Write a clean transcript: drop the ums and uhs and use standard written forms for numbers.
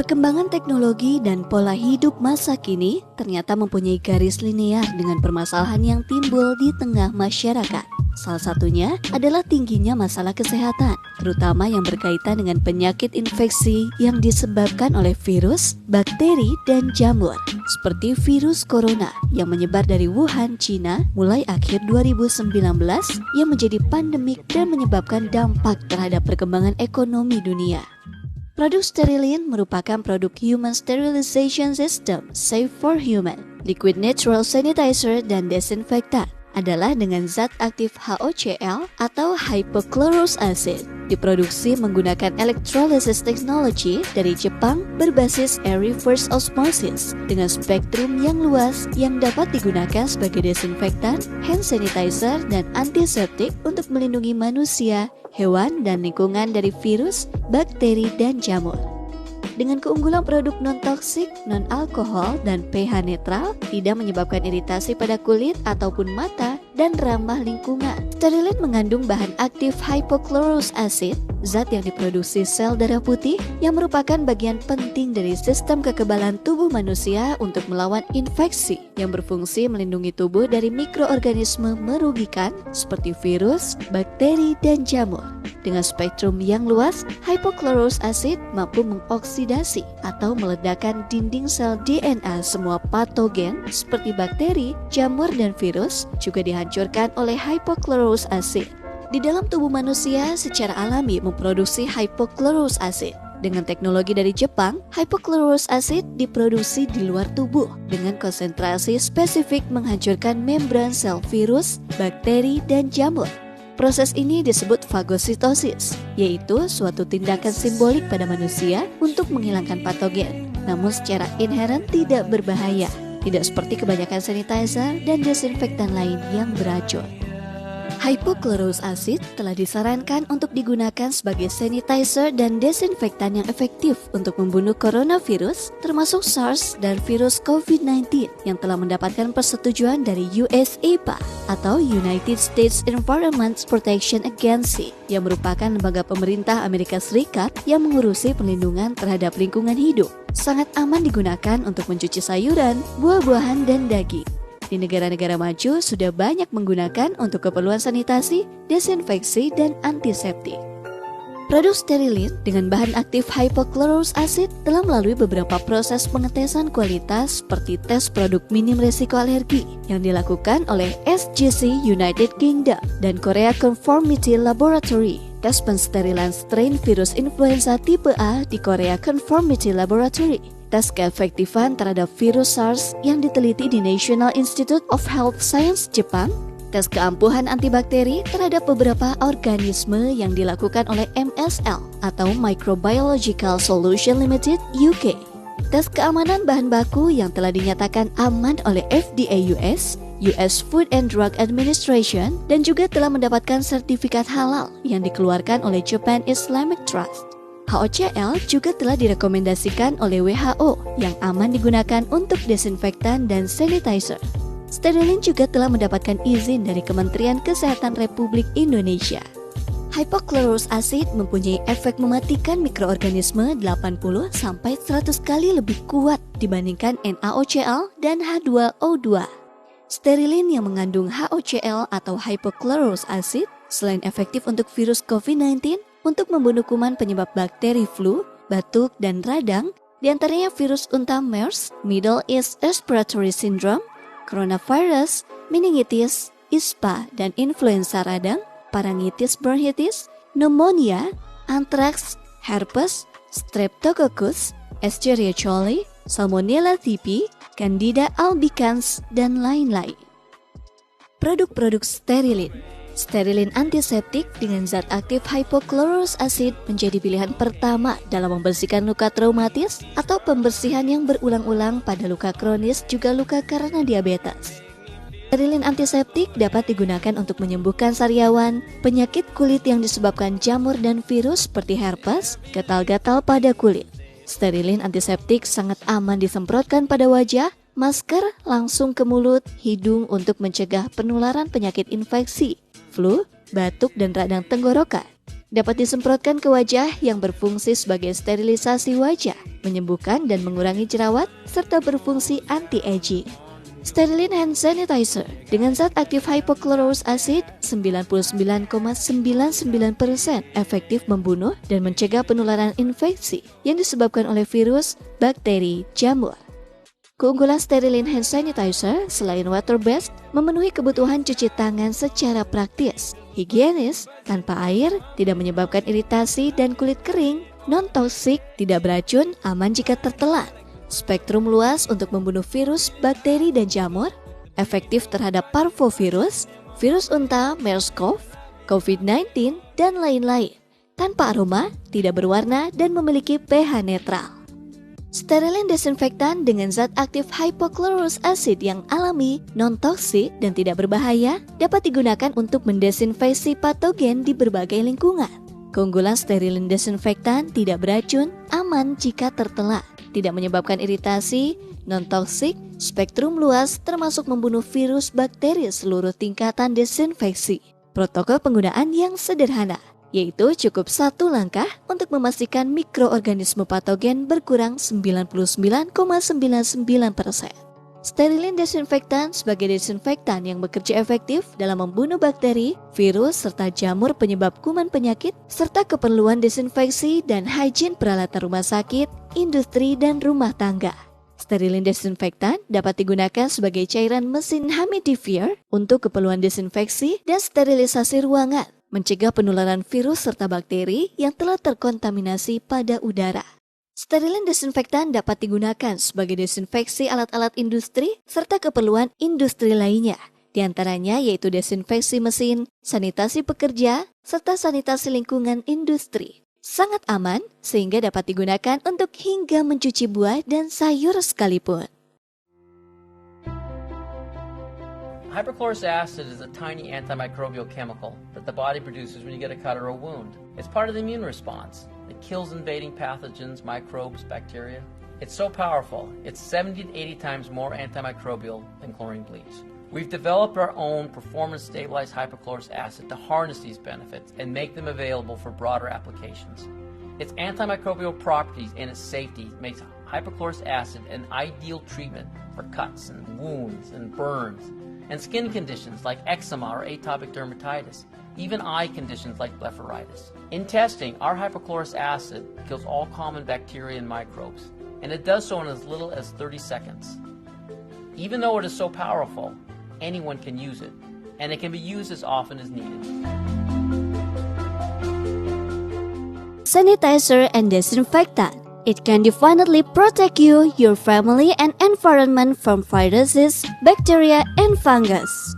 Perkembangan teknologi dan pola hidup masa kini ternyata mempunyai garis linear dengan permasalahan yang timbul di tengah masyarakat. Salah satunya adalah tingginya masalah kesehatan, terutama yang berkaitan dengan penyakit infeksi yang disebabkan oleh virus, bakteri, dan jamur. Seperti virus corona yang menyebar dari Wuhan, China mulai akhir 2019 yang menjadi pandemik dan menyebabkan dampak terhadap perkembangan ekonomi dunia. Produk Sterilin merupakan produk Human Sterilization System Safe for Human, liquid natural sanitizer dan desinfektan. Adalah dengan zat aktif HOCl atau hypochlorous acid. Diproduksi menggunakan electrolysis technology dari Jepang berbasis air reverse osmosis dengan spektrum yang luas yang dapat digunakan sebagai desinfektan, hand sanitizer, dan antiseptik untuk melindungi manusia, hewan, dan lingkungan dari virus, bakteri, dan jamur. Dengan keunggulan produk non-toksik, non-alkohol, dan pH netral, tidak menyebabkan iritasi pada kulit ataupun mata, dan ramah lingkungan. Sterilin mengandung bahan aktif hypochlorous acid, zat yang diproduksi sel darah putih yang merupakan bagian penting dari sistem kekebalan tubuh manusia untuk melawan infeksi yang berfungsi melindungi tubuh dari mikroorganisme merugikan seperti virus, bakteri, dan jamur. Dengan spektrum yang luas, hypochlorous acid mampu mengoksidasi atau meledakkan dinding sel DNA semua patogen seperti bakteri, jamur, dan virus juga dihancurkan oleh hypochlorous acid. Di dalam tubuh manusia secara alami memproduksi hypochlorous acid. Dengan teknologi dari Jepang, hypochlorous acid diproduksi di luar tubuh dengan konsentrasi spesifik menghancurkan membran sel virus, bakteri, dan jamur. Proses ini disebut fagositosis, yaitu suatu tindakan simbolik pada manusia untuk menghilangkan patogen, namun secara inheren tidak berbahaya, tidak seperti kebanyakan sanitizer dan desinfektan lain yang beracun. Hypochlorous acid telah disarankan untuk digunakan sebagai sanitizer dan desinfektan yang efektif untuk membunuh coronavirus, termasuk SARS dan virus COVID-19 yang telah mendapatkan persetujuan dari US EPA atau United States Environmental Protection Agency yang merupakan lembaga pemerintah Amerika Serikat yang mengurusi perlindungan terhadap lingkungan hidup. Sangat aman digunakan untuk mencuci sayuran, buah-buahan, dan daging. Di negara-negara maju sudah banyak menggunakan untuk keperluan sanitasi, desinfeksi, dan antiseptik. Produk Sterilin dengan bahan aktif hypochlorous acid telah melalui beberapa proses pengetesan kualitas seperti tes produk minim risiko alergi yang dilakukan oleh SGC United Kingdom dan Korea Conformity Laboratory. Tes pensterilan strain virus influenza tipe A di Korea Conformity Laboratory. Tes keefektifan terhadap virus SARS yang diteliti di National Institute of Health Science Jepang. Tes keampuhan antibakteri terhadap beberapa organisme yang dilakukan oleh MSL atau Microbiological Solution Limited UK. Tes keamanan bahan baku yang telah dinyatakan aman oleh FDA US, US Food and Drug Administration, dan juga telah mendapatkan sertifikat halal yang dikeluarkan oleh Japan Islamic Trust. HOCl juga telah direkomendasikan oleh WHO yang aman digunakan untuk desinfektan dan sanitizer. Sterilin juga telah mendapatkan izin dari Kementerian Kesehatan Republik Indonesia. Hypochlorous acid mempunyai efek mematikan mikroorganisme 80-100 kali lebih kuat dibandingkan NaOCl dan H2O2. Sterilin yang mengandung HOCl atau hypochlorous acid selain efektif untuk virus COVID-19, untuk membunuh kuman penyebab bakteri flu, batuk, dan radang, diantaranya virus unta MERS, Middle East Respiratory Syndrome, coronavirus, meningitis, ISPA, dan influenza radang, parangitis bronchitis, pneumonia, antraks, herpes, streptococcus, Escherichia coli, Salmonella typhi, Candida albicans, dan lain-lain. Produk-produk Sterilin. Sterilin antiseptik dengan zat aktif hypochlorous acid menjadi pilihan pertama dalam membersihkan luka traumatis atau pembersihan yang berulang-ulang pada luka kronis juga luka karena diabetes. Sterilin antiseptik dapat digunakan untuk menyembuhkan sariawan, penyakit kulit yang disebabkan jamur dan virus seperti herpes, gatal-gatal pada kulit. Sterilin antiseptik sangat aman disemprotkan pada wajah, masker langsung ke mulut, hidung untuk mencegah penularan penyakit infeksi, flu, batuk, dan radang tenggorokan. dapat disemprotkan ke wajah yang berfungsi sebagai sterilisasi wajah, menyembuhkan dan mengurangi jerawat, serta berfungsi anti-aging. Sterilin Hand Sanitizer dengan zat aktif hypochlorous acid 99,99% efektif membunuh dan mencegah penularan infeksi yang disebabkan oleh virus, bakteri, jamur. Keunggulan Sterilin Hand Sanitizer selain water-based memenuhi kebutuhan cuci tangan secara praktis, higienis, tanpa air, tidak menyebabkan iritasi dan kulit kering, non-toksik, tidak beracun, aman jika tertelan, spektrum luas untuk membunuh virus, bakteri, dan jamur, efektif terhadap parvovirus, virus unta, MERS-CoV, COVID-19, dan lain-lain, tanpa aroma, tidak berwarna, dan memiliki pH netral. Sterilin desinfektan dengan zat aktif hypochlorous acid yang alami, non-toksik, dan tidak berbahaya dapat digunakan untuk mendesinfeksi patogen di berbagai lingkungan. Keunggulan sterilin desinfektan tidak beracun, aman jika tertelan, tidak menyebabkan iritasi, non-toksik, spektrum luas termasuk membunuh virus bakteri seluruh tingkatan desinfeksi. Protokol penggunaan yang sederhana, yaitu cukup satu langkah untuk memastikan mikroorganisme patogen berkurang 99,99%. Sterilin desinfektan sebagai desinfektan yang bekerja efektif dalam membunuh bakteri, virus, serta jamur penyebab kuman penyakit, serta keperluan desinfeksi dan hygiene peralatan rumah sakit, industri, dan rumah tangga. Sterilin desinfektan dapat digunakan sebagai cairan mesin humidifier untuk keperluan desinfeksi dan sterilisasi ruangan, mencegah penularan virus serta bakteri yang telah terkontaminasi pada udara. Sterilin desinfektan dapat digunakan sebagai desinfeksi alat-alat industri serta keperluan industri lainnya, di antaranya yaitu desinfeksi mesin, sanitasi pekerja, serta sanitasi lingkungan industri. Sangat aman sehingga dapat digunakan untuk hingga mencuci buah dan sayur sekalipun. Hypochlorous acid is a tiny antimicrobial chemical that the body produces when you get a cut or a wound. It's part of the immune response. It kills invading pathogens, microbes, bacteria. It's so powerful, it's 70 to 80 times more antimicrobial than chlorine bleach. We've developed our own performance-stabilized hypochlorous acid to harness these benefits and make them available for broader applications. Its antimicrobial properties and its safety makes hypochlorous acid an ideal treatment for cuts and wounds and burns, and skin conditions like eczema or atopic dermatitis, even eye conditions like blepharitis. In testing, our hypochlorous acid kills all common bacteria and microbes, and it does so in as little as 30 seconds. Even though it is so powerful, anyone can use it, and it can be used as often as needed. Sanitizer and disinfectant. It can definitely protect you, your family, and environment from viruses, bacteria, and fungus.